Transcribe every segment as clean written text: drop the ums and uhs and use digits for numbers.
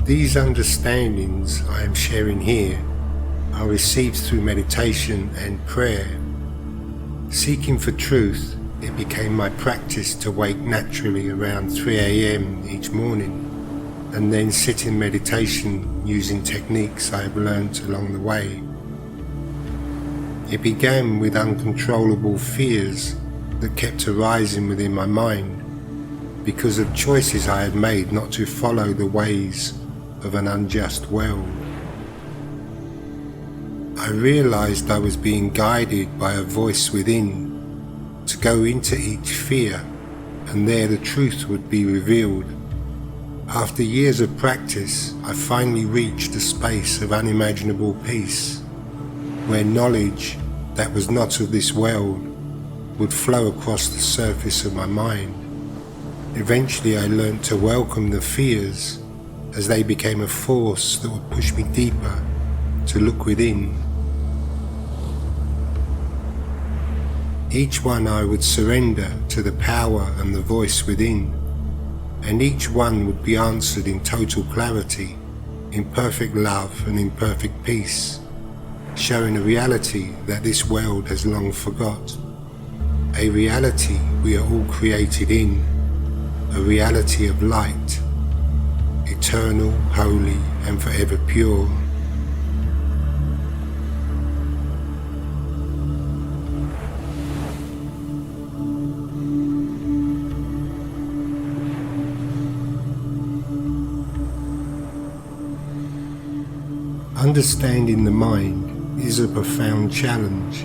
These understandings I am sharing here are received through meditation and prayer. Seeking for truth, it became my practice to wake naturally around 3 a.m. each morning and then sit in meditation using techniques I have learnt along the way. It began with uncontrollable fears that kept arising within my mind because of choices I had made not to follow the ways of an unjust world. I realized I was being guided by a voice within to go into each fear, and there the truth would be revealed. After years of practice, I finally reached a space of unimaginable peace, where knowledge that was not of this world would flow across the surface of my mind. Eventually I learnt to welcome the fears as they became a force that would push me deeper to look within. Each one I would surrender to the power and the voice within, and each one would be answered in total clarity, in perfect love and in perfect peace, showing a reality that this world has long forgot, a reality we are all created in, a reality of light, eternal, holy, and forever pure. Understanding the mind is a profound challenge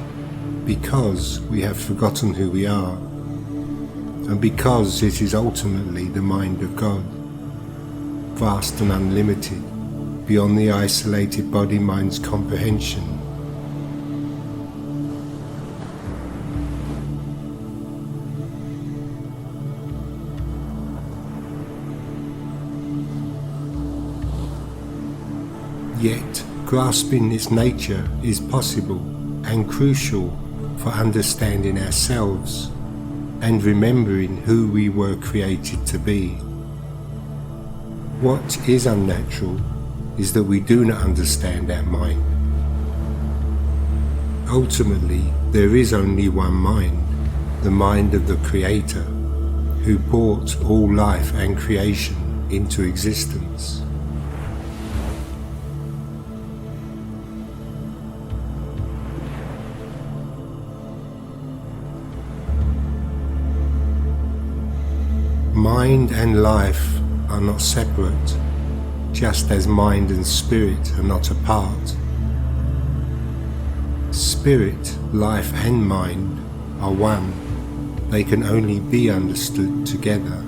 because we have forgotten who we are, and because it is ultimately the mind of God, vast and unlimited, beyond the isolated body-mind's comprehension. Yet, grasping its nature is possible and crucial for understanding ourselves and remembering who we were created to be. What is unnatural is that we do not understand our mind. Ultimately, there is only one mind, the mind of the Creator, who brought all life and creation into existence. Mind and life are not separate, just as mind and spirit are not apart. Spirit, life and mind are one. They can only be understood together.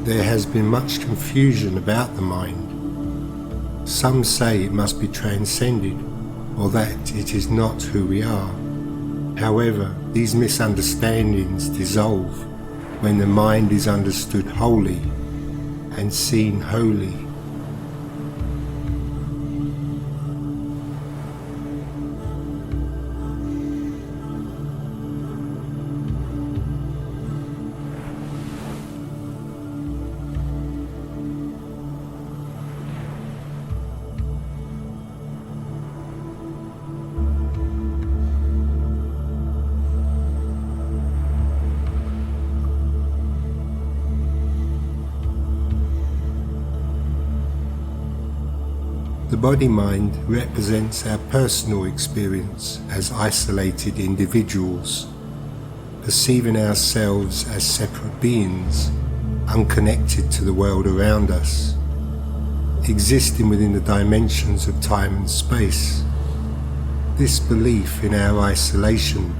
There has been much confusion about the mind. Some say it must be transcended, or that it is not who we are. However, these misunderstandings dissolve when the mind is understood wholly and seen wholly. The body-mind represents our personal experience as isolated individuals, perceiving ourselves as separate beings, unconnected to the world around us, existing within the dimensions of time and space. This belief in our isolation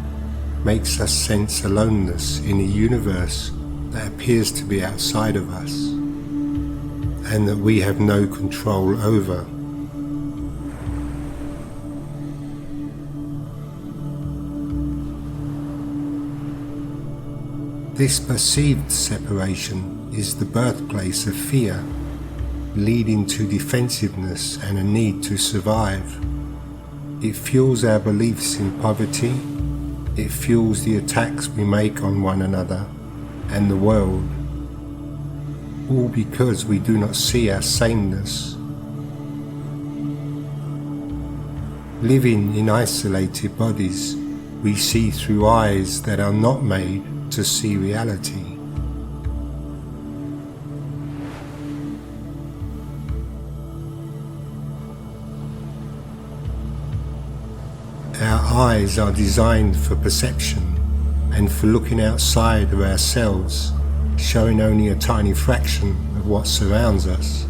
makes us sense aloneness in a universe that appears to be outside of us, and that we have no control over. This perceived separation is the birthplace of fear, leading to defensiveness and a need to survive. It fuels our beliefs in poverty. It fuels the attacks we make on one another and the world, all because we do not see our sameness. Living in isolated bodies, we see through eyes that are not made to see reality. Our eyes are designed for perception and for looking outside of ourselves, showing only a tiny fraction of what surrounds us.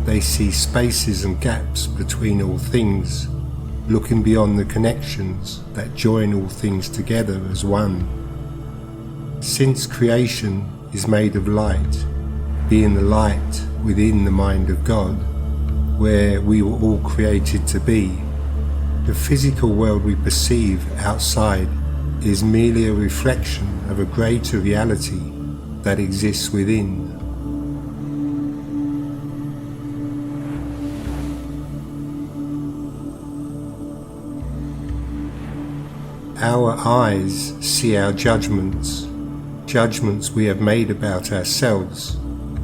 They see spaces and gaps between all things, looking beyond the connections that join all things together as one. Since creation is made of light, being the light within the mind of God, where we were all created to be, the physical world we perceive outside is merely a reflection of a greater reality that exists within. Our eyes see our judgments we have made about ourselves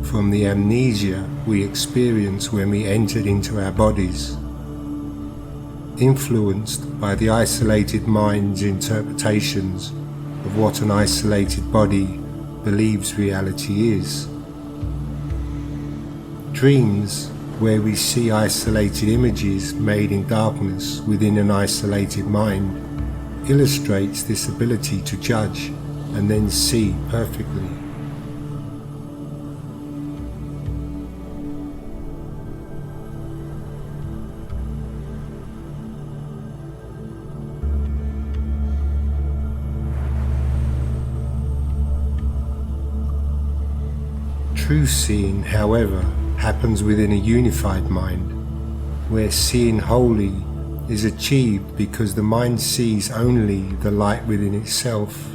from the amnesia we experience when we entered into our bodies, influenced by the isolated mind's interpretations of what an isolated body believes reality is. Dreams, where we see isolated images made in darkness within an isolated mind, illustrates this ability to judge and then see perfectly. True seeing, however, happens within a unified mind, where seeing wholly is achieved because the mind sees only the light within itself.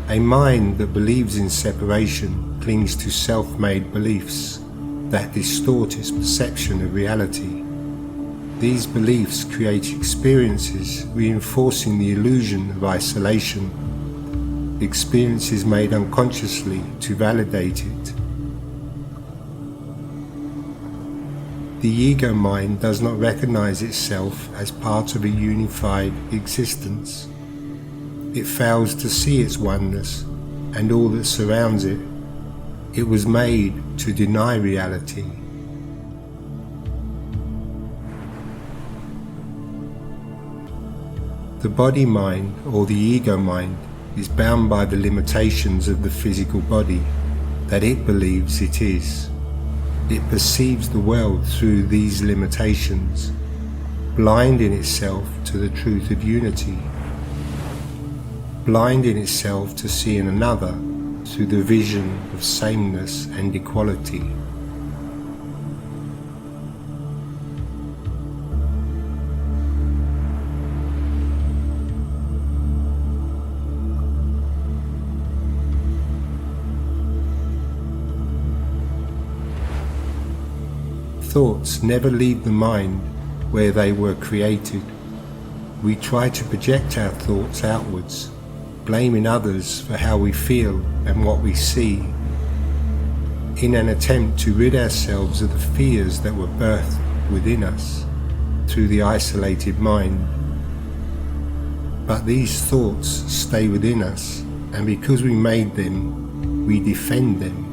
A mind that believes in separation clings to self-made beliefs that distort its perception of reality. These beliefs create experiences reinforcing the illusion of isolation, experiences made unconsciously to validate it. The ego mind does not recognize itself as part of a unified existence. It fails to see its oneness and all that surrounds it. It was made to deny reality. The body mind, or the ego mind, is bound by the limitations of the physical body that it believes it is. It perceives the world through these limitations, blinding itself to the truth of unity, blinding itself to seeing another through the vision of sameness and equality. Thoughts never leave the mind where they were created. We try to project our thoughts outwards, blaming others for how we feel and what we see, in an attempt to rid ourselves of the fears that were birthed within us through the isolated mind. But these thoughts stay within us, and because we made them, we defend them.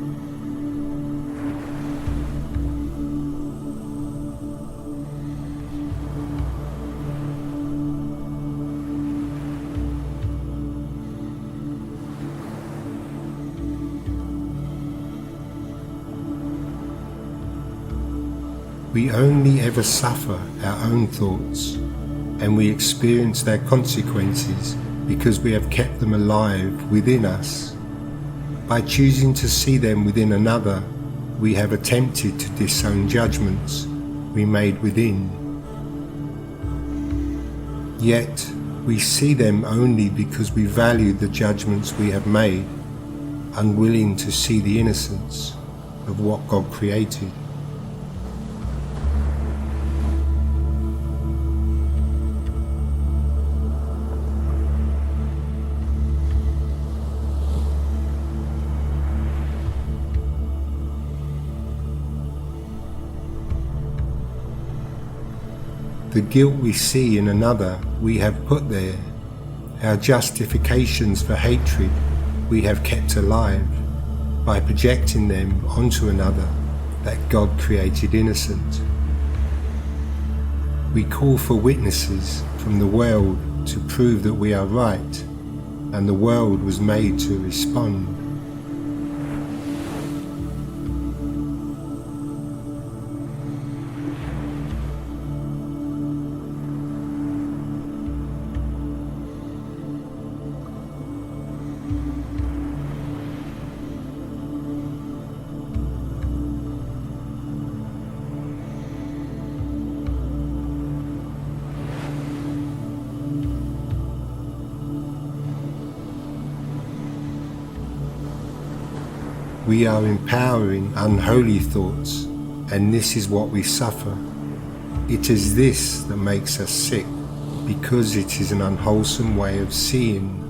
We only ever suffer our own thoughts, and we experience their consequences because we have kept them alive within us. By choosing to see them within another, we have attempted to disown judgments we made within. Yet we see them only because we value the judgments we have made, unwilling to see the innocence of what God created. The guilt we see in another we have put there. Our justifications for hatred we have kept alive by projecting them onto another that God created innocent. We call for witnesses from the world to prove that we are right, and the world was made to respond. We are empowering unholy thoughts, and this is what we suffer. It is this that makes us sick, because it is an unwholesome way of seeing.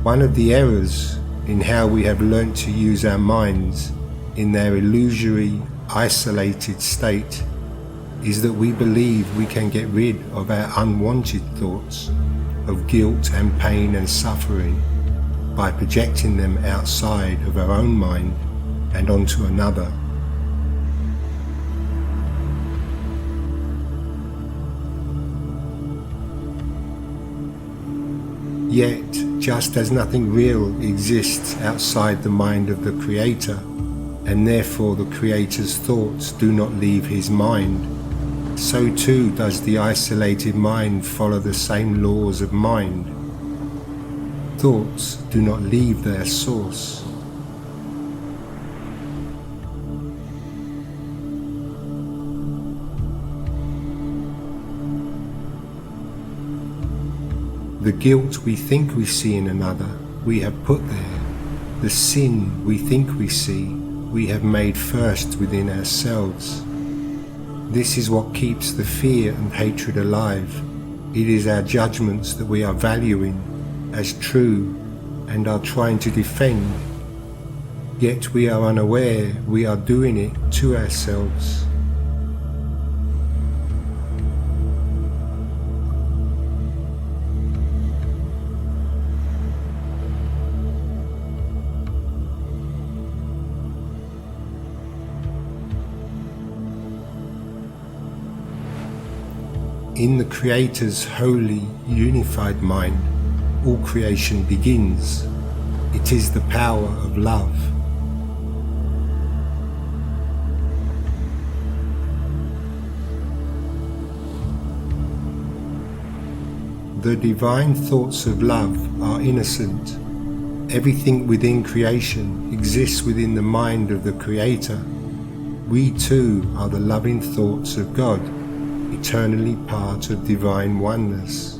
One of the errors in how we have learnt to use our minds in their illusory, isolated state is that we believe we can get rid of our unwanted thoughts of guilt and pain and suffering by projecting them outside of our own mind and onto another. Yet, just as nothing real exists outside the mind of the Creator, and therefore the Creator's thoughts do not leave his mind, so too does the isolated mind follow the same laws of mind. Thoughts do not leave their source. The guilt we think we see in another, we have put there. The sin we think we see, we have made first within ourselves. This is what keeps the fear and hatred alive. It is our judgments that we are valuing as true and are trying to defend. Yet we are unaware we are doing it to ourselves. In the Creator's holy, unified mind, all creation begins. It is the power of love. The divine thoughts of love are innocent. Everything within creation exists within the mind of the Creator. We too are the loving thoughts of God, eternally part of divine oneness.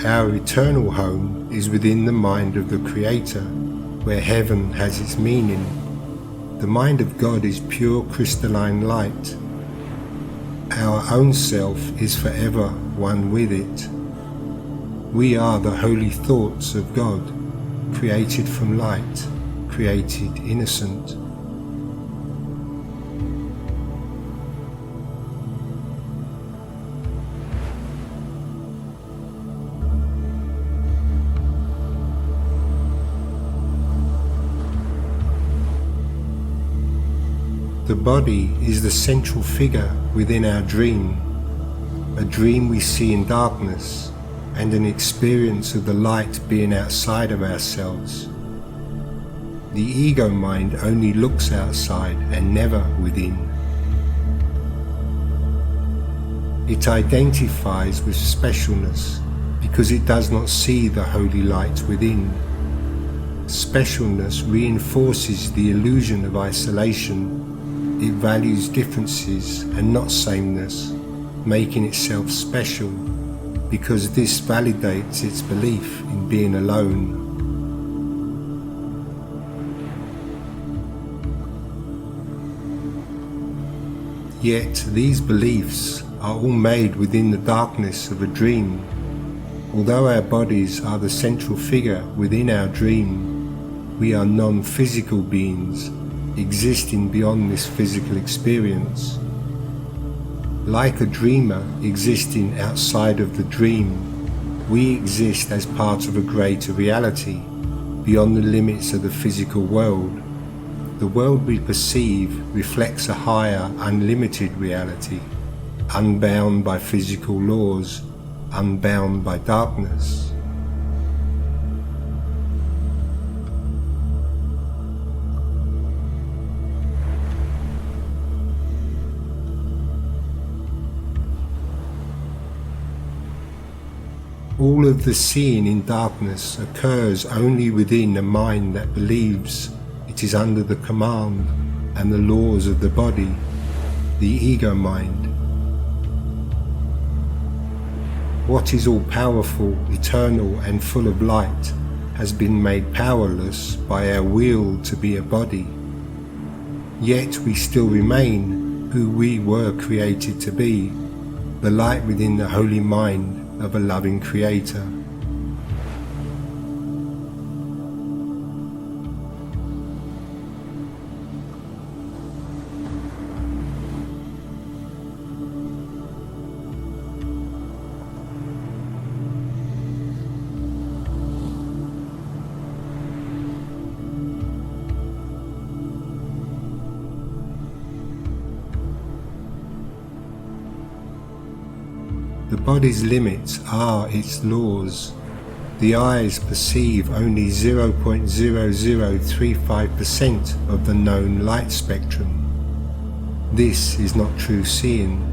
Our eternal home is within the mind of the Creator, where heaven has its meaning. The mind of God is pure crystalline light. Our own self is forever one with it. We are the holy thoughts of God, created from light, created innocent. The body is the central figure within our dream, a dream we see in darkness, and an experience of the light being outside of ourselves. The ego mind only looks outside and never within. It identifies with specialness because it does not see the holy light within. Specialness reinforces the illusion of isolation. It values differences and not sameness, making itself special, because this validates its belief in being alone. Yet these beliefs are all made within the darkness of a dream. Although our bodies are the central figure within our dream, we are non-physical beings existing beyond this physical experience. Like a dreamer existing outside of the dream, we exist as part of a greater reality, beyond the limits of the physical world. The world we perceive reflects a higher, unlimited reality, unbound by physical laws, unbound by darkness. All of the seeing in darkness occurs only within a mind that believes it is under the command and the laws of the body, the ego mind. What is all-powerful, eternal and full of light has been made powerless by our will to be a body. Yet we still remain who we were created to be, the light within the holy mind of a loving Creator. The body's limits are its laws. The eyes perceive only 0.0035% of the known light spectrum. This is not true seeing.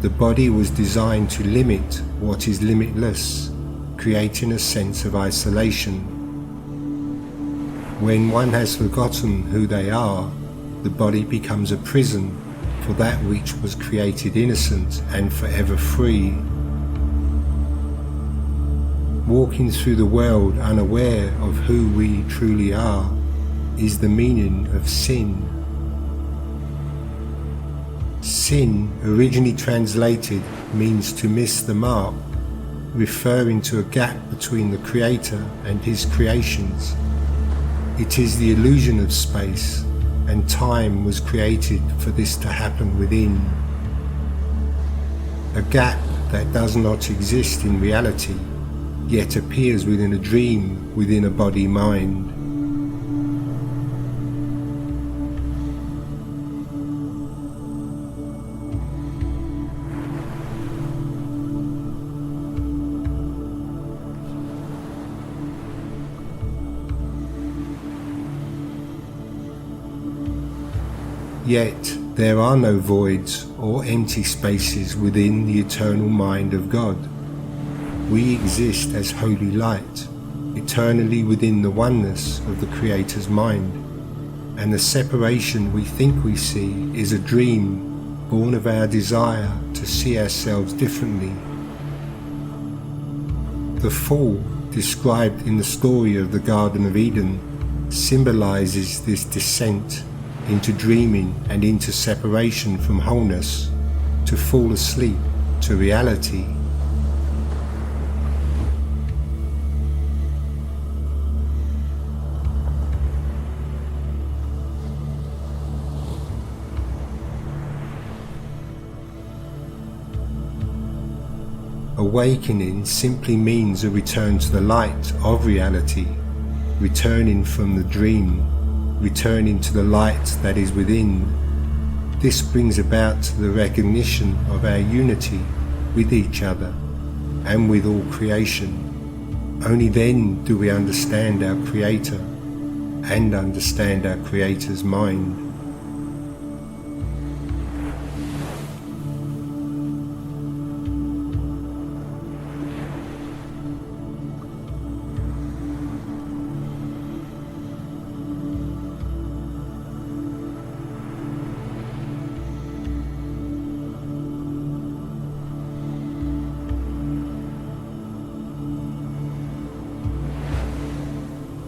The body was designed to limit what is limitless, creating a sense of isolation. When one has forgotten who they are, the body becomes a prison for that which was created innocent and forever free. Walking through the world unaware of who we truly are is the meaning of sin. Sin, originally translated, means to miss the mark, referring to a gap between the Creator and His creations. It is the illusion of space, and time was created for this to happen within. A gap that does not exist in reality, yet appears within a dream, within a body-mind. Yet there are no voids or empty spaces within the eternal mind of God. We exist as holy light, eternally within the oneness of the Creator's mind, and the separation we think we see is a dream born of our desire to see ourselves differently. The fall, described in the story of the Garden of Eden, symbolizes this descent into dreaming and into separation from wholeness, to fall asleep to reality. Awakening simply means a return to the light of reality, returning from the dream, returning to the light that is within. This brings about the recognition of our unity with each other, and with all creation. Only then do we understand our Creator and understand our Creator's mind.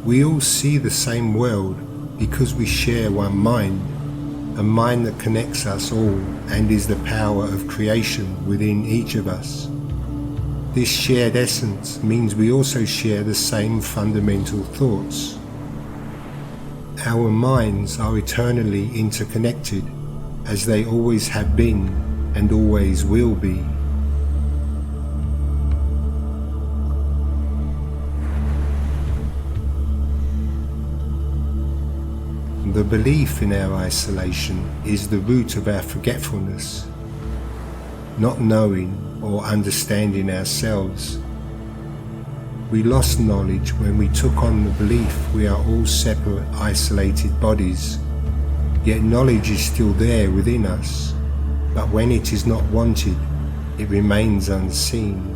We all see the same world because we share one mind, a mind that connects us all and is the power of creation within each of us. This shared essence means we also share the same fundamental thoughts. Our minds are eternally interconnected, as they always have been and always will be. The belief in our isolation is the root of our forgetfulness, not knowing or understanding ourselves. We lost knowledge when we took on the belief we are all separate, isolated bodies, yet knowledge is still there within us, but when it is not wanted, it remains unseen.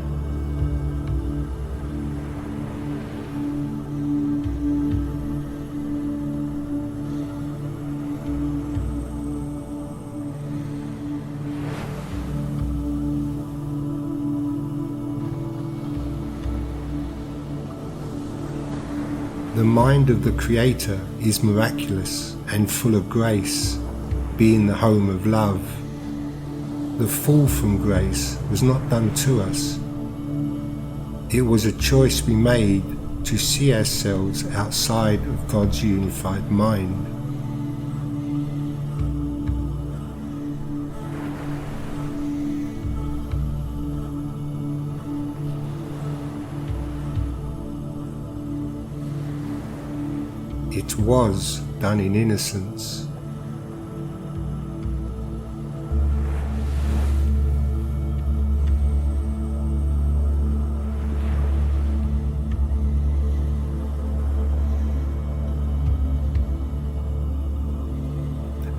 The mind of the Creator is miraculous and full of grace, being the home of love. The fall from grace was not done to us. It was a choice we made to see ourselves outside of God's unified mind. It was done in innocence.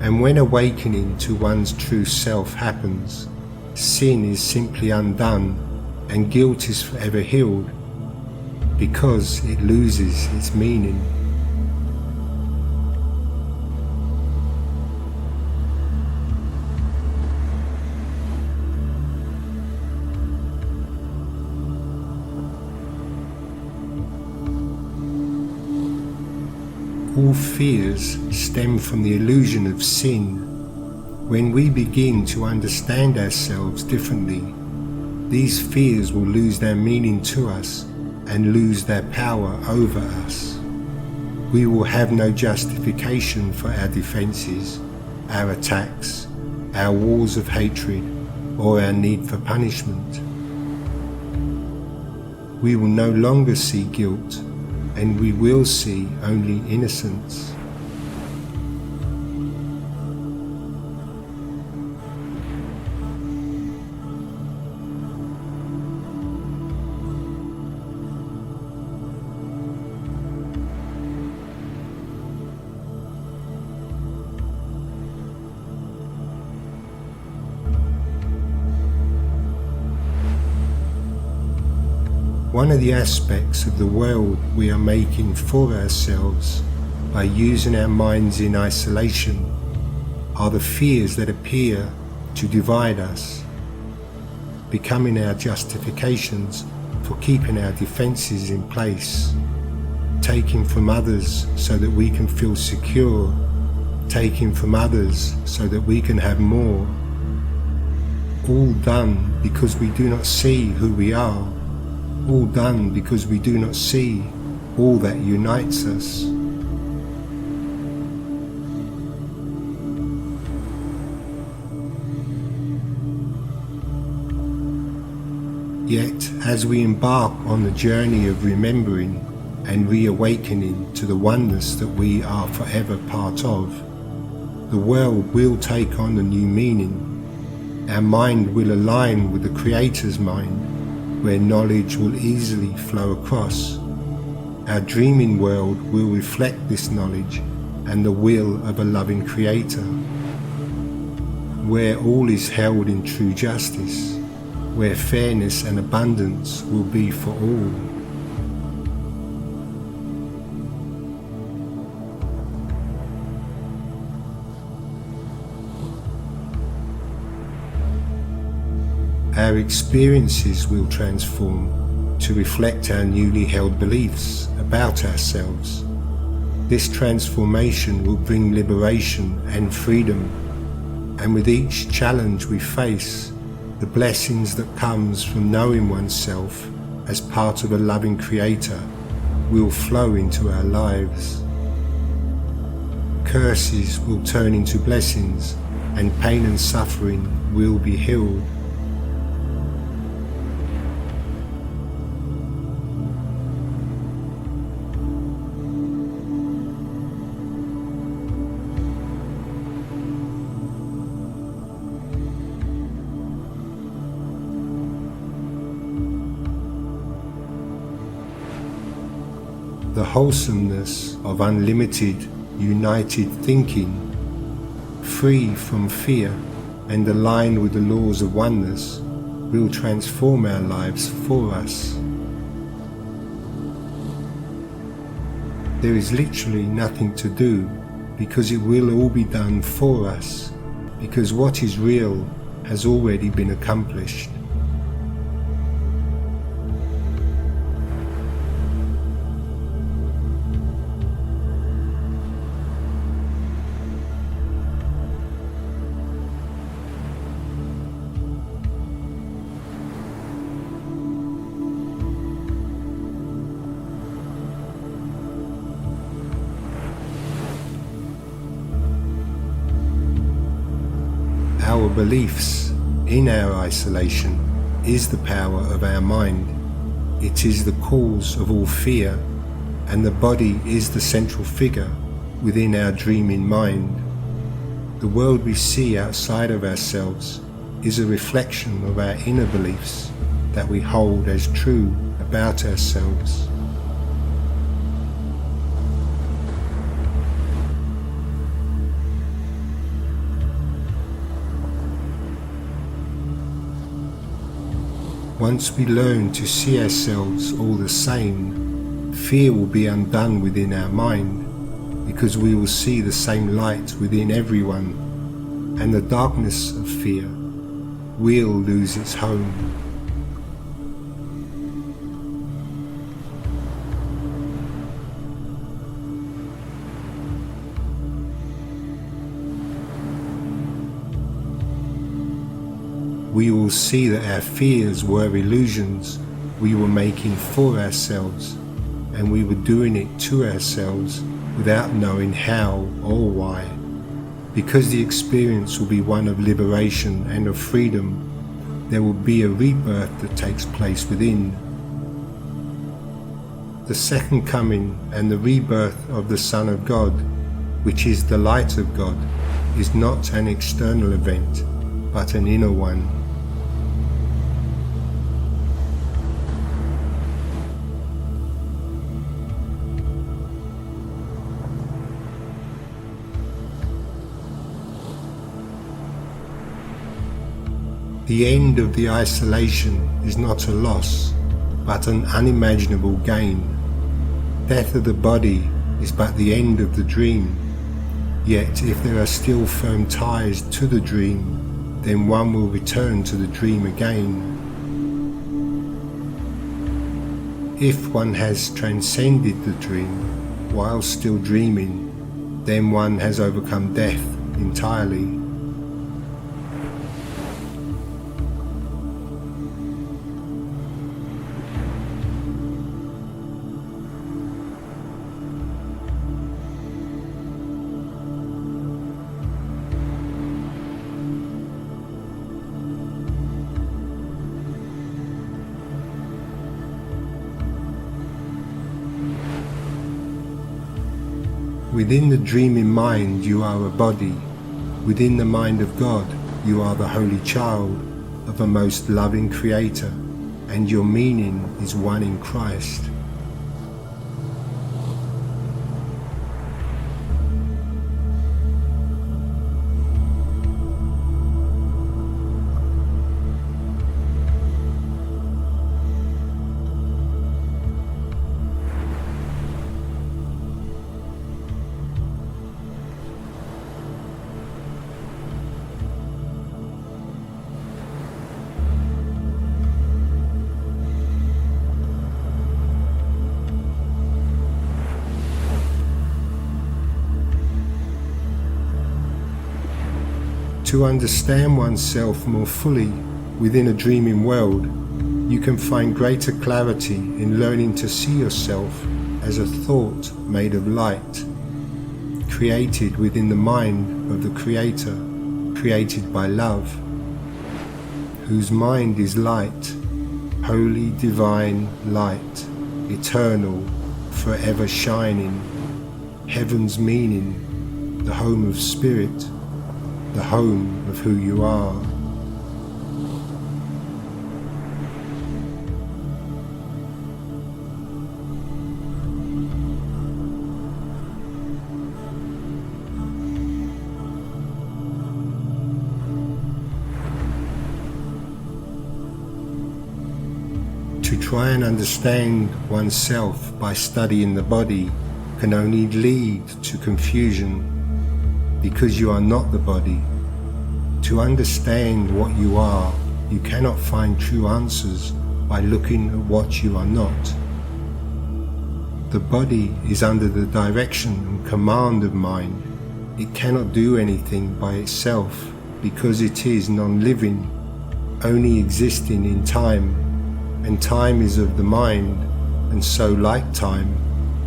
And when awakening to one's true self happens, sin is simply undone and guilt is forever healed, because it loses its meaning. All fears stem from the illusion of sin. When we begin to understand ourselves differently, these fears will lose their meaning to us and lose their power over us. We will have no justification for our defenses, our attacks, our wars of hatred, or our need for punishment. We will no longer see guilt, and we will see only innocence. One of the aspects of the world we are making for ourselves by using our minds in isolation are the fears that appear to divide us, becoming our justifications for keeping our defenses in place, taking from others so that we can feel secure, taking from others so that we can have more, all done because we do not see who we are, all done because we do not see all that unites us. Yet, as we embark on the journey of remembering and reawakening to the oneness that we are forever part of, the world will take on a new meaning. Our mind will align with the Creator's mind, where knowledge will easily flow across. Our dreaming world will reflect this knowledge and the will of a loving Creator, where all is held in true justice, where fairness and abundance will be for all. Our experiences will transform to reflect our newly held beliefs about ourselves. This transformation will bring liberation and freedom, and with each challenge we face, the blessings that comes from knowing oneself as part of a loving Creator will flow into our lives. Curses will turn into blessings, and pain and suffering will be healed. The wholesomeness of unlimited, united thinking, free from fear and aligned with the laws of oneness, will transform our lives for us. There is literally nothing to do, because it will all be done for us, because what is real has already been accomplished. Our beliefs in our isolation is the power of our mind. It is the cause of all fear, and the body is the central figure within our dreaming mind. The world we see outside of ourselves is a reflection of our inner beliefs that we hold as true about ourselves. Once we learn to see ourselves all the same, fear will be undone within our mind, because we will see the same light within everyone, and the darkness of fear will lose its home. We will see that our fears were illusions we were making for ourselves, and we were doing it to ourselves without knowing how or why. Because the experience will be one of liberation and of freedom, there will be a rebirth that takes place within. The second coming and the rebirth of the Son of God, which is the light of God, is not an external event, but an inner one. The end of the isolation is not a loss, but an unimaginable gain. Death of the body is but the end of the dream. Yet if there are still firm ties to the dream, then one will return to the dream again. If one has transcended the dream while still dreaming, then one has overcome death entirely. Within the dreaming mind you are a body. Within the mind of God you are the holy child of a most loving Creator, and your meaning is one in Christ. To understand oneself more fully within a dreaming world, you can find greater clarity in learning to see yourself as a thought made of light, created within the mind of the Creator, created by love, whose mind is light, holy divine light, eternal, forever shining, heaven's meaning, the home of spirit, the home of who you are. To try and understand oneself by studying the body can only lead to confusion, because you are not the body. To understand what you are, you cannot find true answers by looking at what you are not. The body is under the direction and command of mind. It cannot do anything by itself because it is non-living, only existing in time, and time is of the mind, and so like time,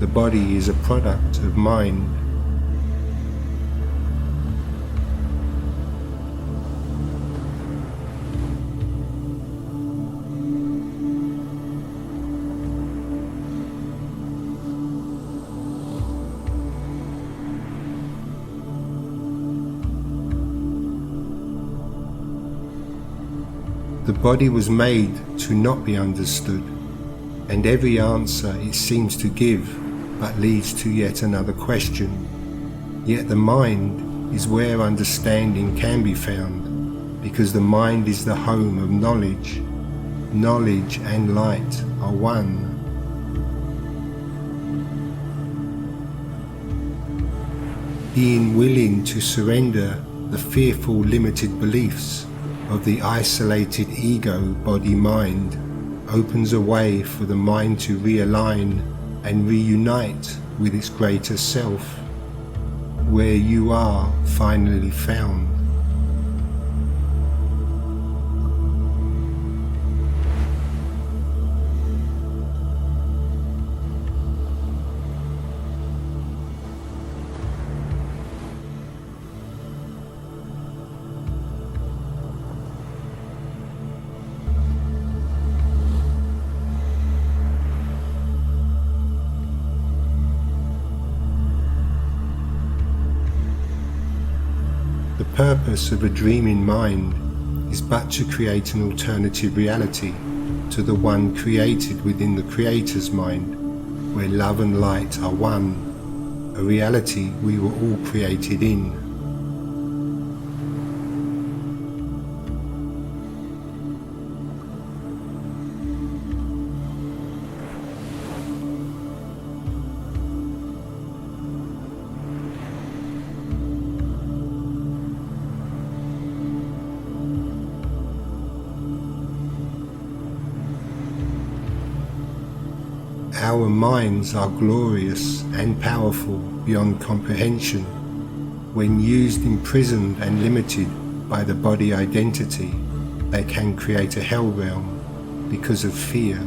the body is a product of mind. The body was made to not be understood, and every answer it seems to give but leads to yet another question. Yet the mind is where understanding can be found, because the mind is the home of knowledge. Knowledge and light are one. Being willing to surrender the fearful limited beliefs of the isolated ego body-mind opens a way for the mind to realign and reunite with its greater self, where you are finally found. The purpose of a dreaming mind is but to create an alternative reality to the one created within the Creator's mind, where love and light are one, a reality we were all created in. Our minds are glorious and powerful beyond comprehension. When used imprisoned and limited by the body identity, they can create a hell realm because of fear.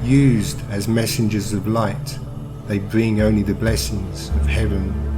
Used as messengers of light, they bring only the blessings of heaven.